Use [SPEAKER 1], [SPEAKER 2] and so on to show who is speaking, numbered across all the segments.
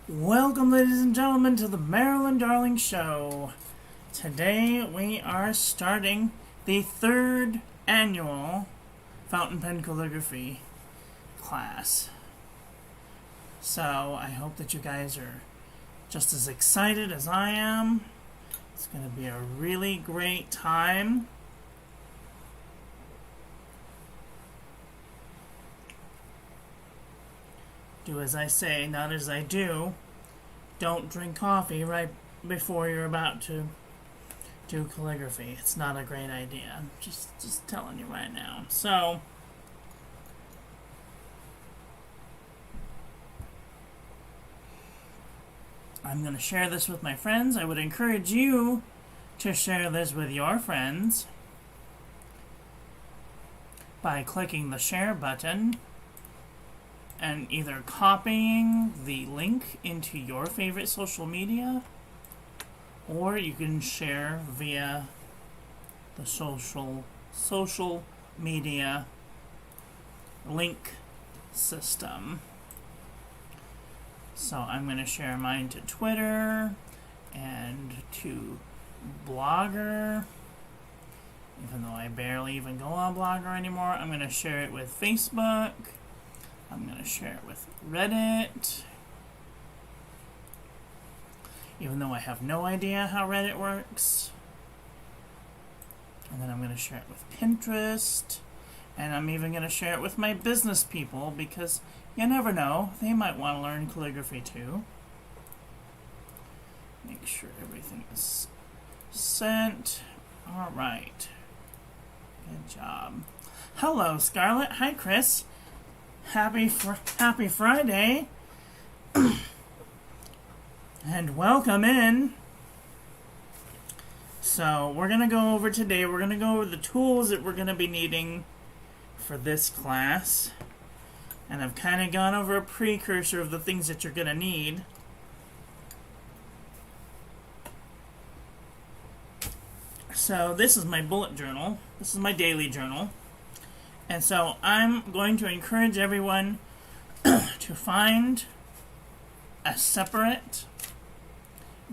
[SPEAKER 1] Welcome, ladies and gentlemen, to the Marilyn Darling Show. Today we are starting the third annual fountain pen calligraphy class. So I hope that you guys are just as excited as I am. It's going to be a really great time. Do as I say, not as I do. Don't drink coffee right before you're about to do calligraphy. It's not a great idea. I'm just telling you right now. So, I'm going to share this with my friends. I would encourage you to share this with your friends by clicking the share button and either copying the link into your favorite social media, or you can share via the social media link system. So I'm going to share mine to Twitter and to Blogger. Even though I barely even go on Blogger anymore, I'm going to share it with Facebook. I'm going to share it with Reddit, even though I have no idea how Reddit works. And then I'm going to share it with Pinterest, and I'm even going to share it with my business people, because you never know, they might want to learn calligraphy too. Make sure everything is sent. Alright. Good job. Hello, Scarlett. Hi, Chris. Happy Friday, and welcome in. So we're going to go over today, we're going to go over the tools that we're going to be needing for this class. And I've kind of gone over a precursor of the things that you're going to need. So this is my bullet journal. This is my daily journal. And so I'm going to encourage everyone to find a separate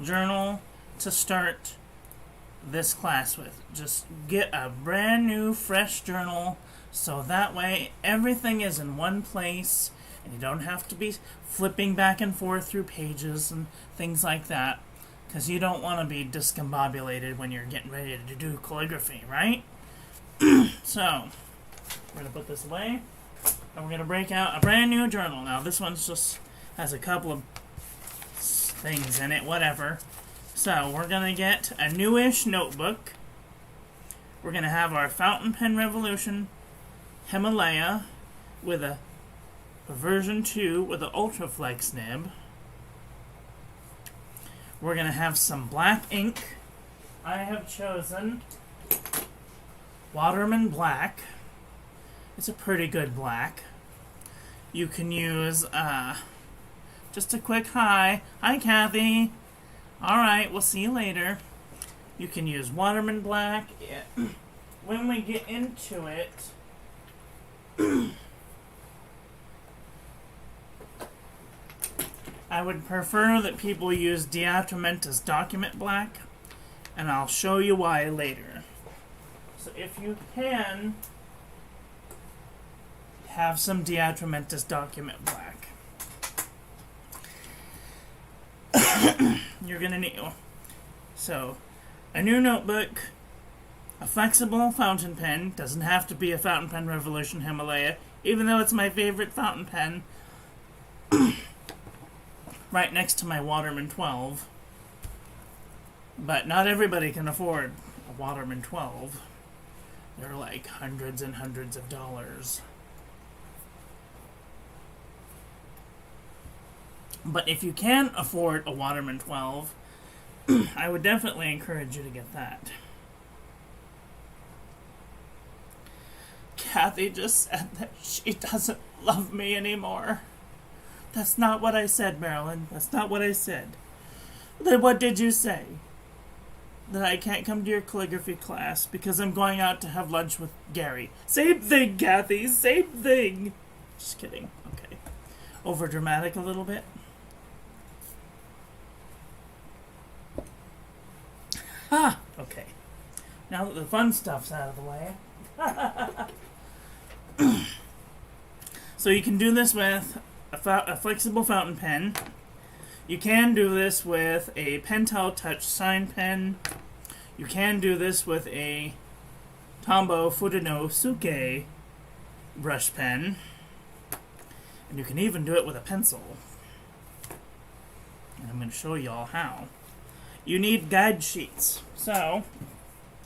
[SPEAKER 1] journal to start this class with. Just get a brand new, fresh journal, so that way everything is in one place and you don't have to be flipping back and forth through pages and things like that, because you don't want to be discombobulated when you're getting ready to do calligraphy, right? So we're going to put this away, and we're going to break out a brand new journal. Now, this one's just has a couple of things in it, whatever. So, we're going to get a newish notebook. We're going to have our Fountain Pen Revolution Himalaya with a version 2 with an ULTRAFLEX nib. We're going to have some black ink. I have chosen Waterman Black. It's a pretty good black. You can use, just a quick hi. Hi, Kathy. Alright, we'll see you later. You can use Waterman Black. When we get into it, I would prefer that people use Diatramentus Document Black, and I'll show you why later. So if you can, have some Diatramentus Document Black. You're going to need, so, a new notebook, a flexible fountain pen. Doesn't have to be a Fountain Pen Revolution Himalaya, even though it's my favorite fountain pen. Right next to my Waterman 12. But not everybody can afford a Waterman 12. They're like hundreds and hundreds of dollars. But if you can afford a Waterman 12, I would definitely encourage you to get that. Kathy just said that she doesn't love me anymore. That's not what I said, Marilyn. That's not what I said. Then what did you say? That I can't come to your calligraphy class because I'm going out to have lunch with Gary. Same thing, Kathy. Same thing. Just kidding. Okay. Over dramatic a little bit. Ah, okay. Now that the fun stuff's out of the way. So you can do this with a flexible fountain pen. You can do this with a PENTAL touch sign pen. You can do this with a tOMBO FUDENOSUKE brush pen. And you can even do it with a pencil. And I'm going to show you all how. You need guide sheets. So,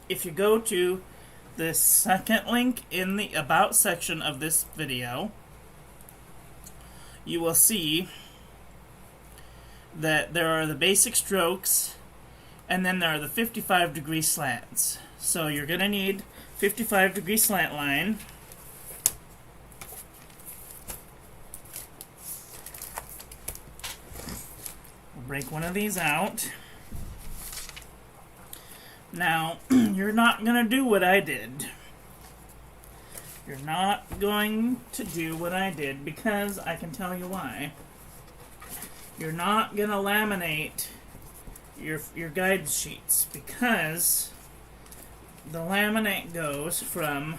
[SPEAKER 1] if you go to the second link in the About section of this video, you will see that there are the basic strokes, and then there are the 55-degree slants. So you're going to need 55-degree slant line. We'll break one of these out. Now, you're not going to do what I did. You're not going to do what I did, because I can tell you why. You're not going to laminate your guide sheets, because the laminate goes from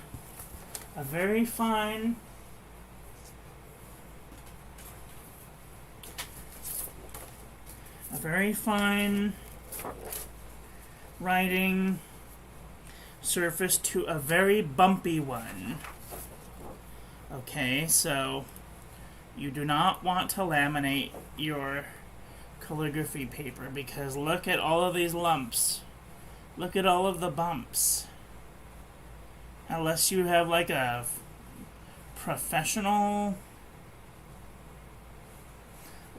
[SPEAKER 1] a very fine writing surface to a very bumpy one. Okay, so you do not want to laminate your calligraphy paper, because look at all of these lumps. Look at all of the bumps. Unless you have like a professional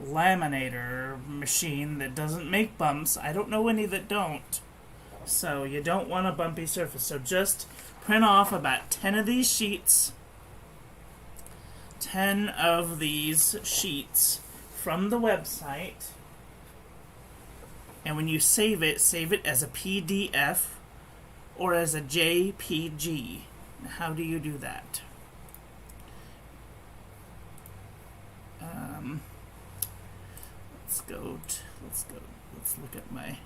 [SPEAKER 1] laminator machine that doesn't make bumps. I don't know any that don't. So you don't want a bumpy surface. So just print off about 10 of these sheets. 10 of these sheets from the website. And when you save it as a PDF or as a JPG. How do you do that? Let's look at my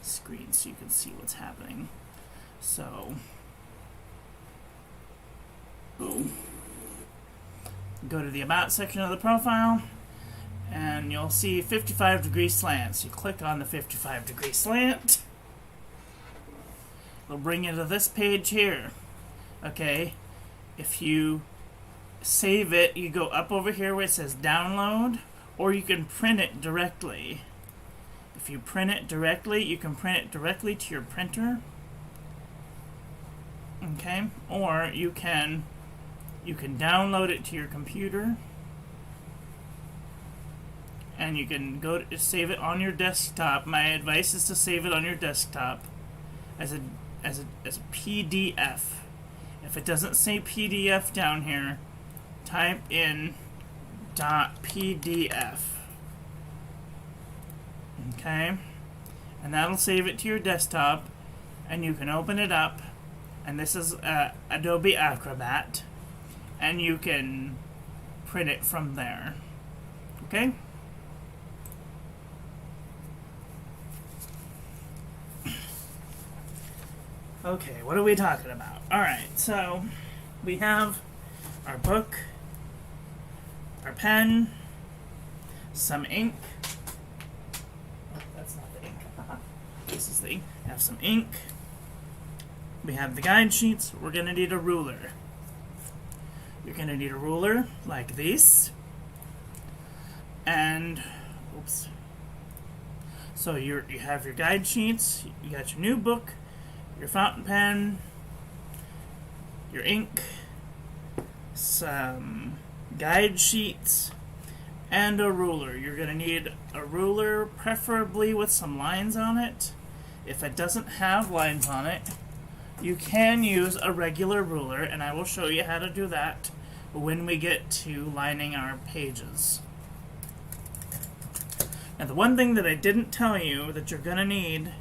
[SPEAKER 1] screen so you can see what's happening. So, boom. Go to the About section of the profile, and you'll see 55-degree slants. You click on the 55-degree slant. It'll bring you to this page here. Okay, if you save it, you go up over here where it says download, or you can print it directly. If you print it directly, you can print it directly to your printer. Okay, or you can download it to your computer, and you can go to save it on your desktop. My advice is to save it on your desktop as a PDF. If it doesn't say PDF down here, type in .pdf. Okay, and that'll save it to your desktop, and you can open it up, and this is Adobe Acrobat, and you can print it from there. Okay? Okay, what are we talking about? Alright, so we have our book, our pen, some ink. Oh, that's not the ink. This is the ink. We have some ink. We have the guide sheets. We're going to need a ruler. You're going to need a ruler like this. And, oops. So you have your guide sheets. You got your new book, your fountain pen, your ink, some guide sheets, and a ruler. You're going to need a ruler, preferably with some lines on it. If it doesn't have lines on it, you can use a regular ruler, and I will show you how to do that when we get to lining our pages. Now, the one thing that I didn't tell you that you're going to need,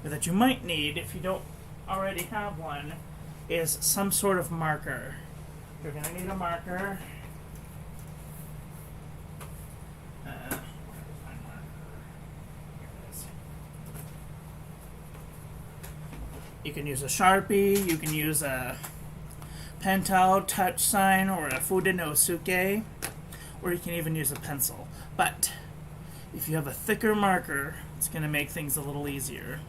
[SPEAKER 1] or that you might need if you don't already have one, is some sort of marker. You're going to need a marker. Where's my marker? Here it is. You can use a Sharpie, you can use a PENTAL touch sign or a FUDENOSUKE, or you can even use a pencil. But if you have a thicker marker, it's going to make things a little easier.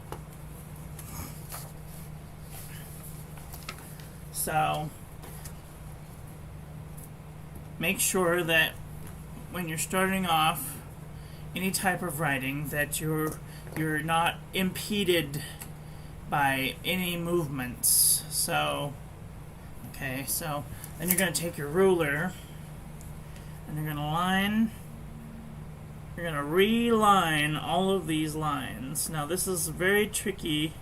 [SPEAKER 1] So make sure that when you're starting off any type of writing that you're not impeded by any movements. So okay, so then you're going to take your ruler and you're going to reline all of these lines. Now this is very tricky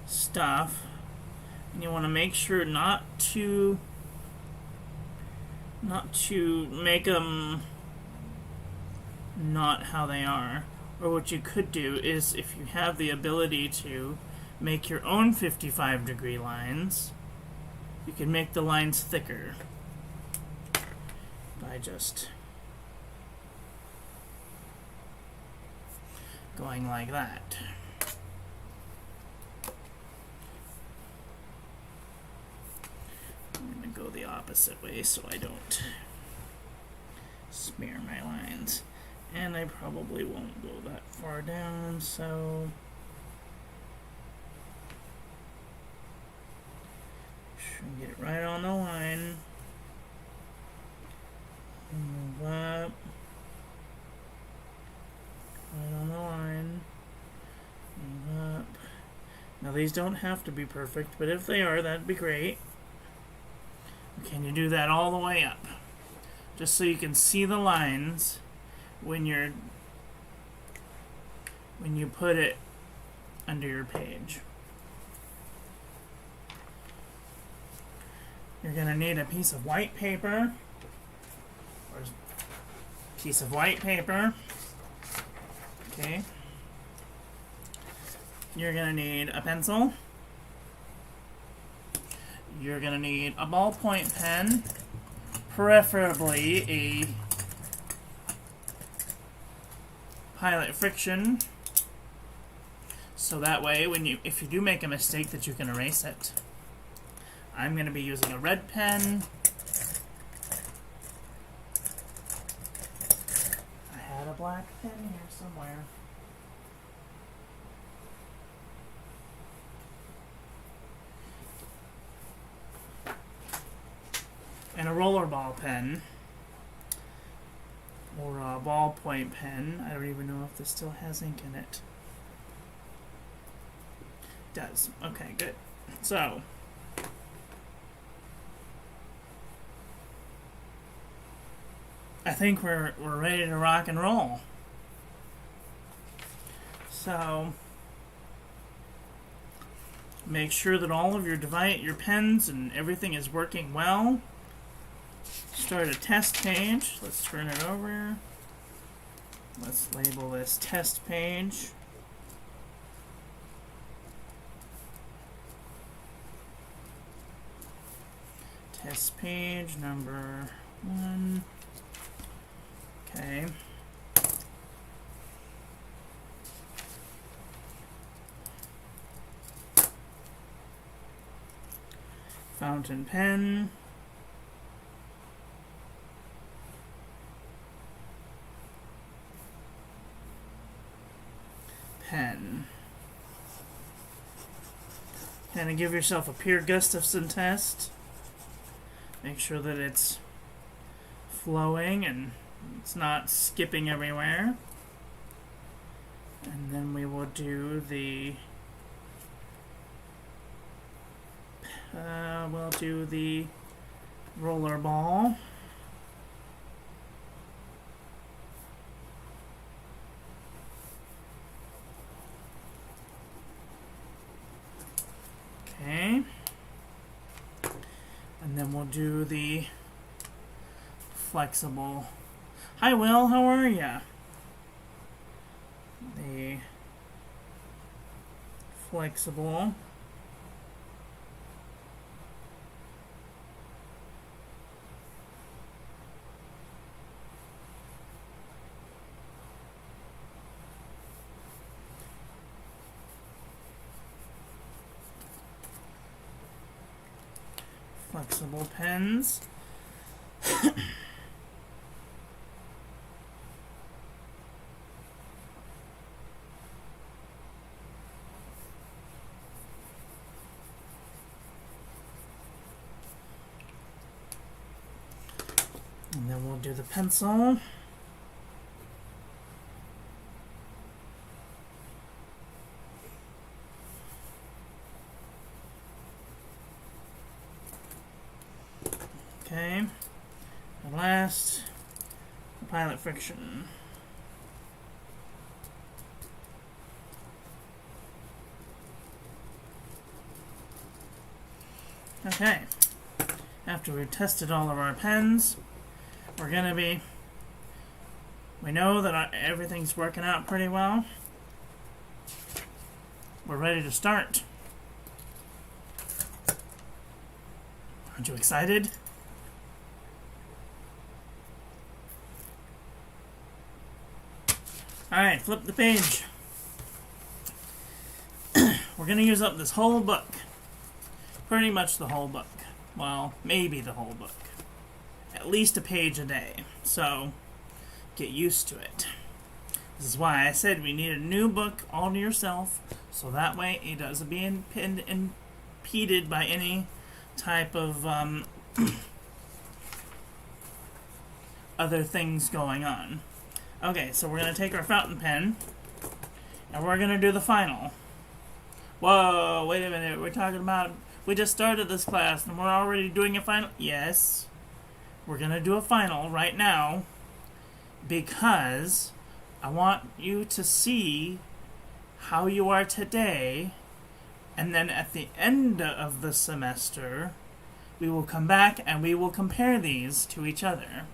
[SPEAKER 1] stuff, and you want to make sure not to make them not how they are. Or what you could do is, if you have the ability to make your own 55-degree lines, you can make the lines thicker by just going like that. I'm going to go the opposite way so I don't smear my lines. And I probably won't go that far down, so should get it right on the line. Move up. Right on the line. Move up. Now these don't have to be perfect, but if they are, that'd be great. Can you do that all the way up? Just so you can see the lines when you put it under your page. You're going to need a piece of white paper. Okay. You're going to need a pencil. You're going to need a ballpoint pen, preferably a Pilot Friction, so that way if you do make a mistake that you can erase it. I'm going to be using a red pen. I had a black pen here somewhere. And a rollerball pen. Or a ballpoint pen. I don't even know if this still has ink in it. It does. Okay, good. So, I think we're ready to rock and roll. So, make sure that all of your pens and everything is working well. Start a test page. Let's turn it over. Let's label this test page. Test page number 1. Okay. Fountain pen. Pen. Kind of give yourself a Pier Gustafson test. Make sure that it's flowing and it's not skipping everywhere. And then we will do the roller ball. Okay. And then we'll do the flexible. Hi, Will. How are ya? The flexible. flexible pens. And then we'll do the pencil. Okay, and last, the pilot friction. Okay, after we've tested all of our pens, we know that everything's working out pretty well. We're ready to start. Aren't you excited? Alright, flip the page. We're going to use up this whole book. Pretty much the whole book. Well, maybe the whole book. At least a page a day. So, get used to it. This is why I said we need a new book all to yourself, so that way it doesn't be impeded by any type of other things going on. Okay, so we're going to take our fountain pen, and we're going to do the final. Whoa, wait a minute, we're talking about, we just started this class, and we're already doing a final? Yes, we're going to do a final right now, because I want you to see how you are today, and then at the end of the semester, we will come back and we will compare these to each other.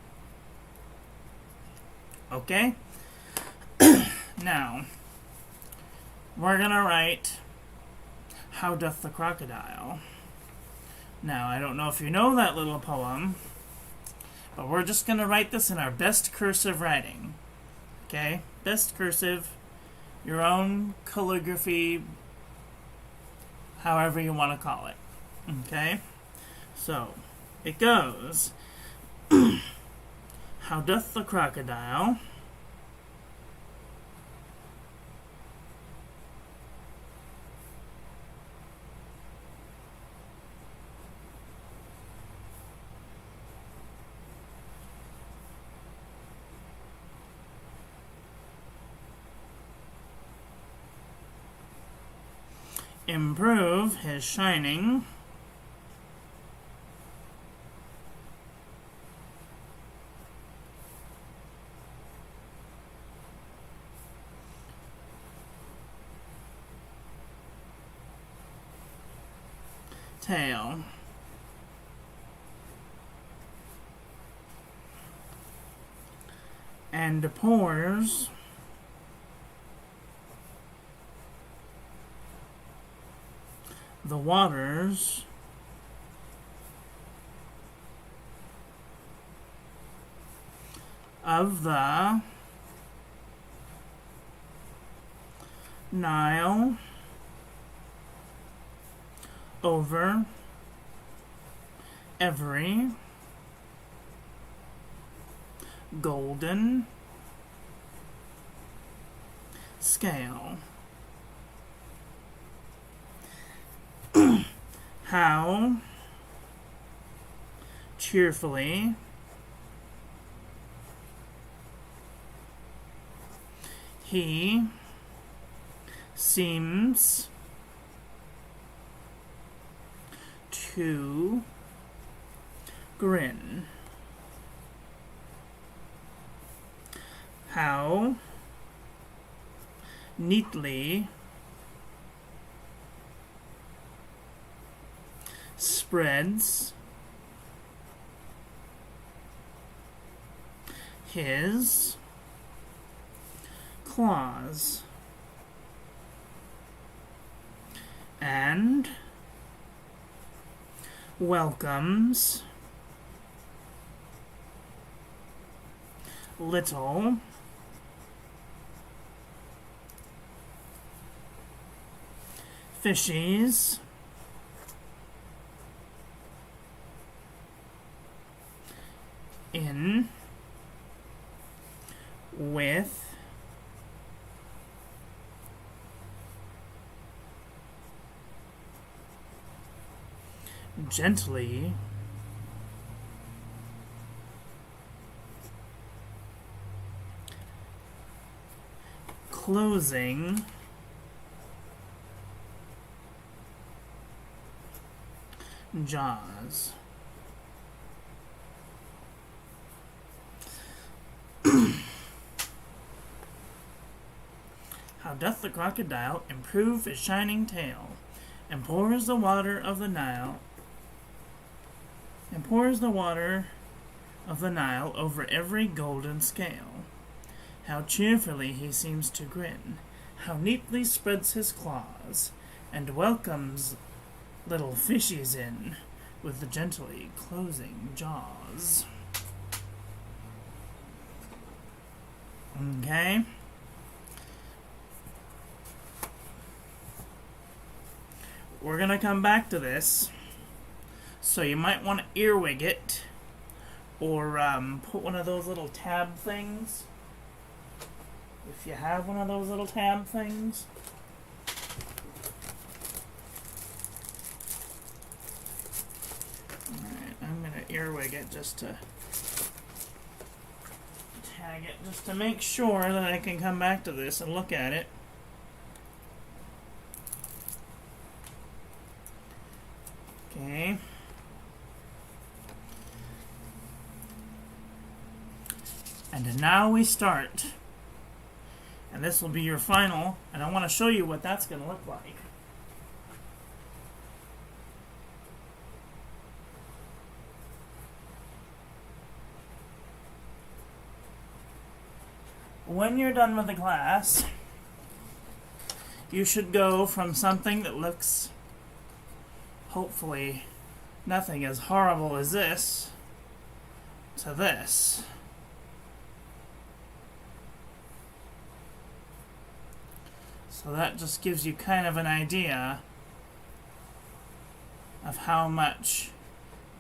[SPEAKER 1] Okay? Now, we're gonna write, How Doth the Crocodile? Now, I don't know if you know that little poem, but we're just gonna write this in our best cursive writing. Okay? Best cursive, your own calligraphy, however you want to call it. Okay? So, it goes, How doth the crocodile improve his shining tail. And pours the waters of the Nile over every golden scale. How cheerfully he seems to grin. How neatly spreads his claws and welcomes little fishies in with gently closing jaws. How doth the crocodile improve his shining tail, and pours the water of the Nile, over every golden scale. How cheerfully he seems to grin, how neatly spreads his claws, and welcomes little fishies in with the gently closing jaws. Okay. We're gonna come back to this, so you might want to earwig it, or put one of those little tab things, if you have one of those little tab things. Alright, I'm gonna earwig it just to tag it, just to make sure that I can come back to this and look at it. Okay. And now we start. And this will be your final, and I want to show you what that's going to look like. When you're done with the class, you should go from something that looks, hopefully, nothing as horrible as this, to this. So that just gives you kind of an idea of how much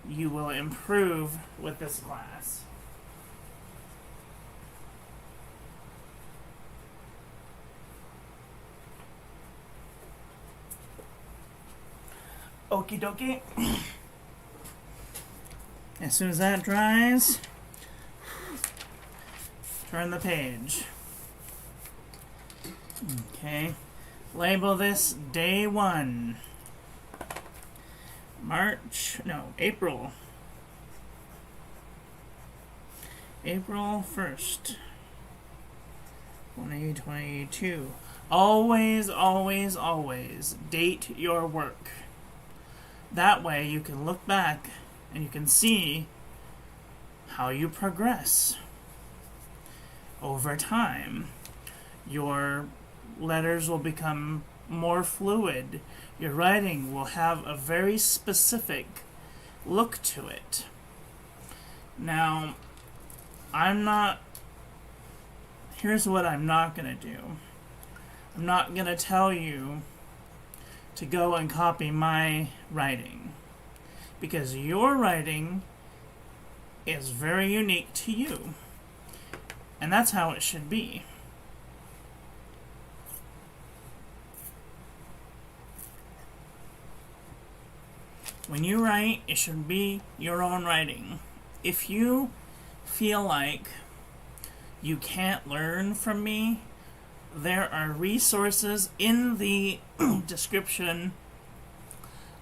[SPEAKER 1] you will improve with this class. Okie dokie. As soon as that dries, turn the page. Okay. Label this day 1. April. April 1st, 2022. Always, always, always date your work. That way you can look back and you can see how you progress over time. Your letters will become more fluid. Your writing will have a very specific look to it. Now, here's what I'm not going to do. I'm not going to tell you to go and copy my writing, because your writing is very unique to you, and that's how it should be. When you write, it should be your own writing. If you feel like you can't learn from me, there are resources in the description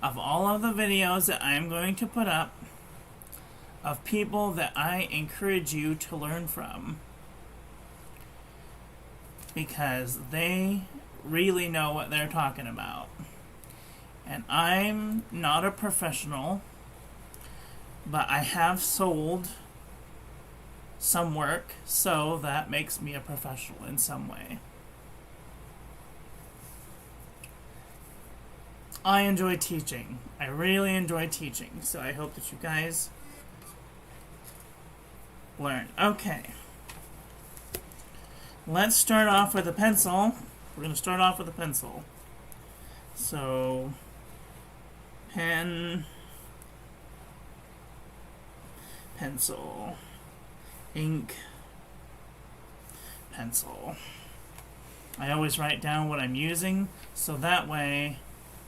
[SPEAKER 1] of all of the videos that I'm going to put up of people that I encourage you to learn from, because they really know what they're talking about. And I'm not a professional, but I have sold some work, so that makes me a professional in some way. I enjoy teaching. I really enjoy teaching, so I hope that you guys learn. Okay. Let's start off with a pencil. We're going to start off with a pencil. So, pen, pencil. ink pencil. I always write down what I'm using, so that way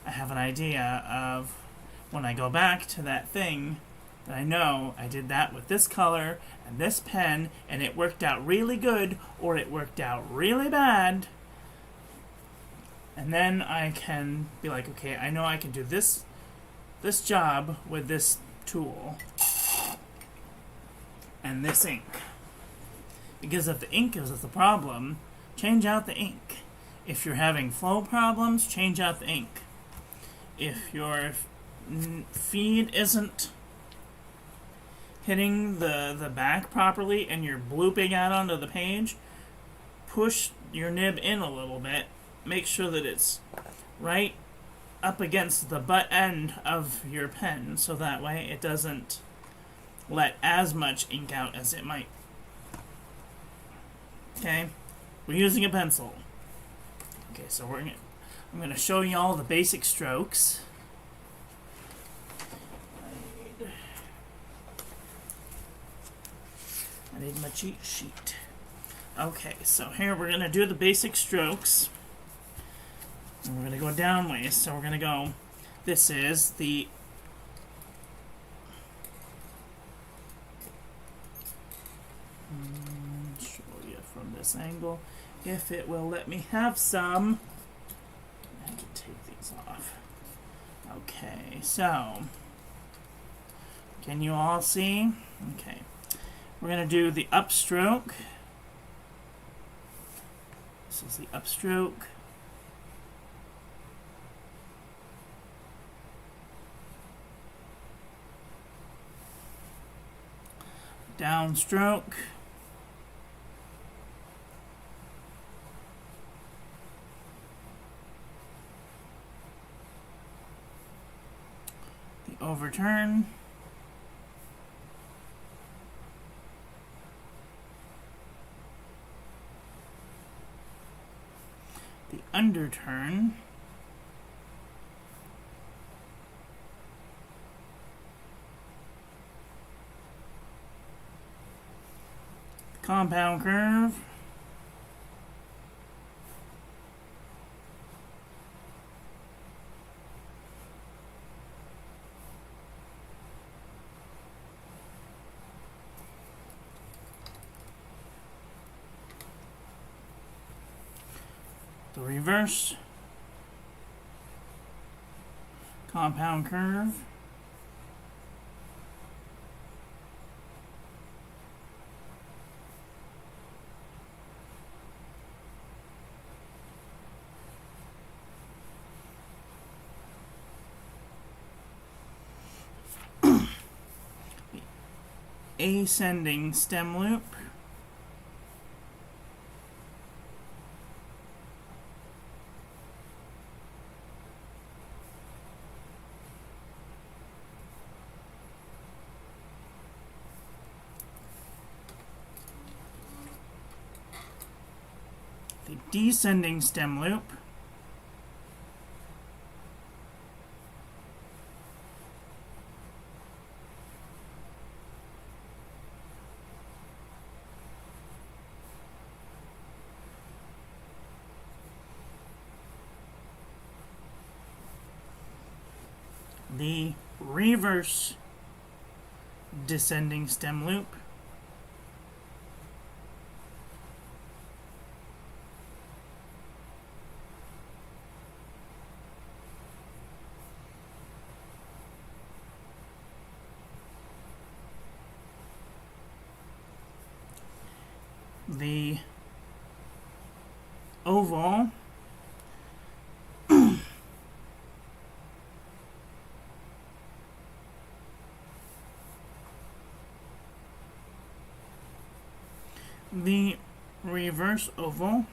[SPEAKER 1] I have an idea of when I go back to that thing that I know I did that with this color and this pen and it worked out really good or it worked out really bad. And then I can be like, okay, I know I can do this job with this tool and this ink. Because if the ink is the problem, change out the ink. If you're having flow problems, change out the ink. If your feed isn't hitting the back properly and you're blooping out onto the page, push your nib in a little bit. Make sure that it's right up against the butt end of your pen, so that way it doesn't let as much ink out as it might. Okay, we're using a pencil. Okay, so I'm going to show you all the basic strokes. I need my cheat sheet. Okay, so here we're going to do the basic strokes. And we're going to go down ways. So we're going to go, this is the show you from this angle. If it will let me have some, I can take these off. Okay, so can you all see? Okay, we're going to do the upstroke. This is the upstroke. Downstroke. The overturn. The underturn. Compound curve. The reverse. Compound curve. Ascending stem loop. The descending stem loop. The reverse descending stem loop. The oval. The reverse oval.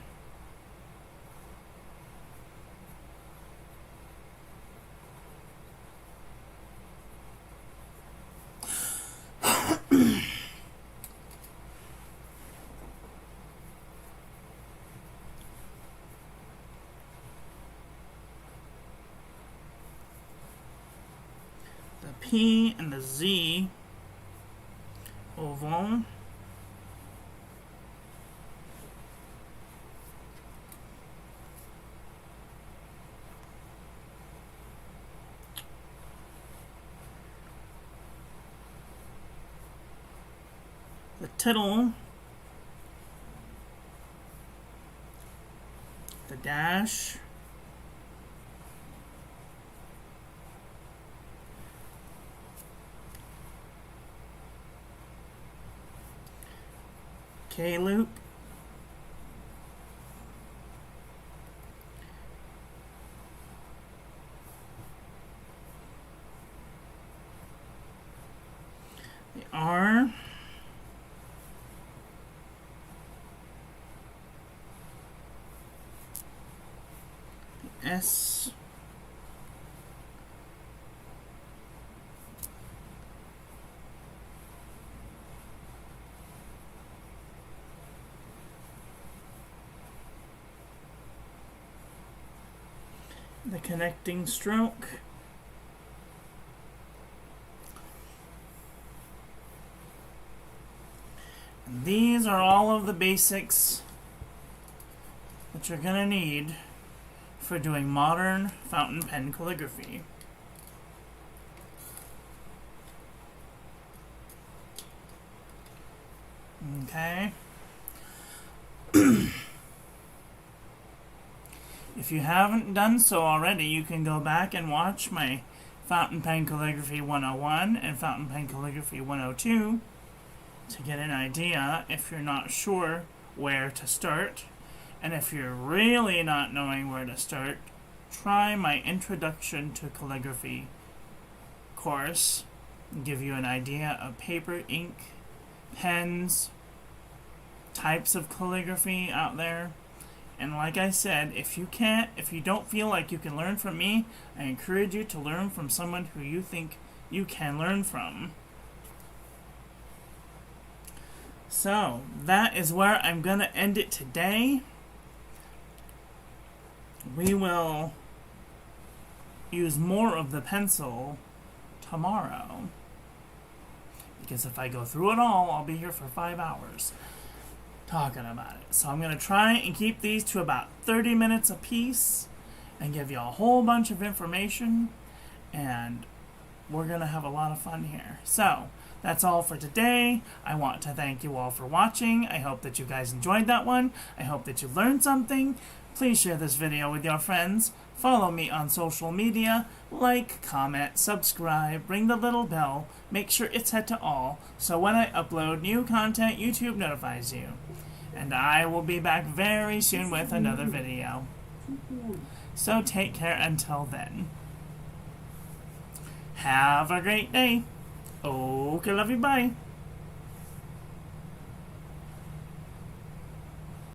[SPEAKER 1] The P and the Z oval. the tittle, the dash, K-loop, the R, the S, the connecting stroke, and these are all of the basics that you're going to need for doing modern fountain pen calligraphy. Okay. If you haven't done so already, you can go back and watch my Fountain Pen Calligraphy 101 and Fountain Pen Calligraphy 102 to get an idea if you're not sure where to start. And if you're really not knowing where to start, try my Introduction to Calligraphy course. I'll give you an idea of paper, ink, pens, types of calligraphy out there. And like I said, if you don't feel like you can learn from me, I encourage you to learn from someone who you think you can learn from. So, that is where I'm going to end it today. We will use more of the pencil tomorrow. Because if I go through it all, I'll be here for 5 hours talking about it. So I'm going to try and keep these to about 30 minutes a piece and give you a whole bunch of information, and we're going to have a lot of fun here. So that's all for today. I want to thank you all for watching. I hope that you guys enjoyed that one. I hope that you learned something. Please share this video with your friends. Follow me on social media. Like, comment, subscribe, ring the little bell. Make sure it's set to all, so when I upload new content, YouTube notifies you. And I will be back very soon with another video. So take care until then. Have a great day. Okay, love you, bye.